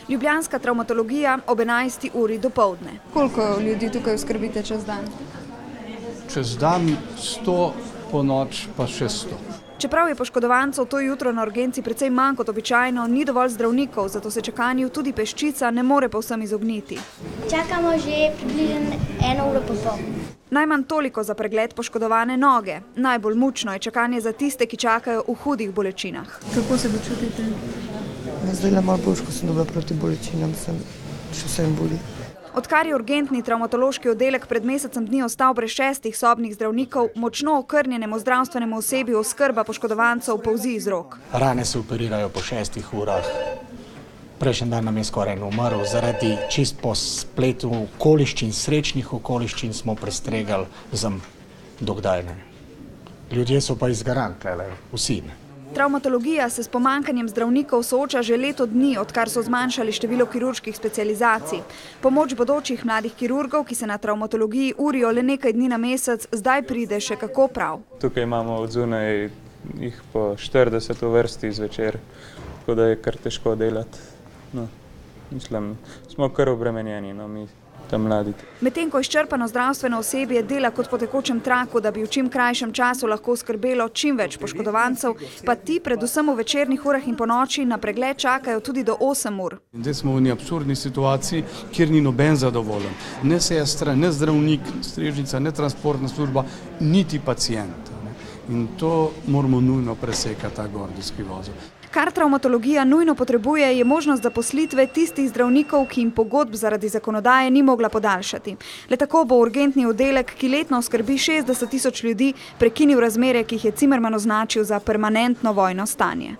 Ljubljanska travmatologija ob 11. uri dopoldne. Koliko ljudi tukaj oskrbite čez dan? Čez dan 100, po noč pa še 100. Čeprav je poškodovancev to jutro na urgenci precej manj kot običajno, ni dovolj zdravnikov, zato se čakanju tudi peščica ne more povsem izogniti. Čakamo že približno 1 uro pa pol. Najmanj toliko za pregled poškodovane noge. Najbolj mučno je čakanje za tiste, ki čakajo v hudih bolečinah. Kako se počutite? Zdaj le malo boljš, ko sem dobila proti bolečinam, še vse boli. Odkar je urgentni travmatološki oddelek pred mesecem dni ostal brez 6 sobnih zdravnikov, močno okrnjenemu zdravstvenemu osebju oskrba poškodovancev polzi iz rok. Rane se operirajo po 6 urah. Prejšnji dan nam je skoraj umrl, zaradi čist po spletu okoliščin, srečnih okoliščin smo prestregali zem dokdajne. Ljudje so pa izgarani, vsi. Travmatologija se s pomanjkanjem zdravnikov sooča že leto dni, odkar so zmanjšali število kirurških specializacij. Pomoč bodočih mladih kirurgov, ki se na travmatologiji urijo le nekaj dni na mesec, zdaj pride še kako prav. Tukaj imamo od zunaj jih po 40 v vrsti zvečer, tako da je kar težko delati. No, mislim, smo kar obremenjeni, mi tam mladi. Medtem ko izčrpano zdravstveno osebje dela kot po tekočem traku, da bi v čim krajšem času lahko skrbelo čim več poškodovancev, pa ti predvsem v večernih urah in ponoči na pregled čakajo tudi do 8 ur. Zdaj smo v absurdni situaciji, kjer ni noben zadovoljen. Ne sestra, ne zdravnik, strežnica, ne transportna služba, niti pacient. In to moramo nujno presekati, ta gordijski vozel. Kar travmatologija nujno potrebuje, je možnost zaposlitve tistih zdravnikov, ki jim pogodb zaradi zakonodaje ni mogla podaljšati. Le tako bo urgentni oddelek, ki letno skrbi 60 000 ljudi, prekinil razmere, ki jih je Cimerman označil za permanentno vojno stanje.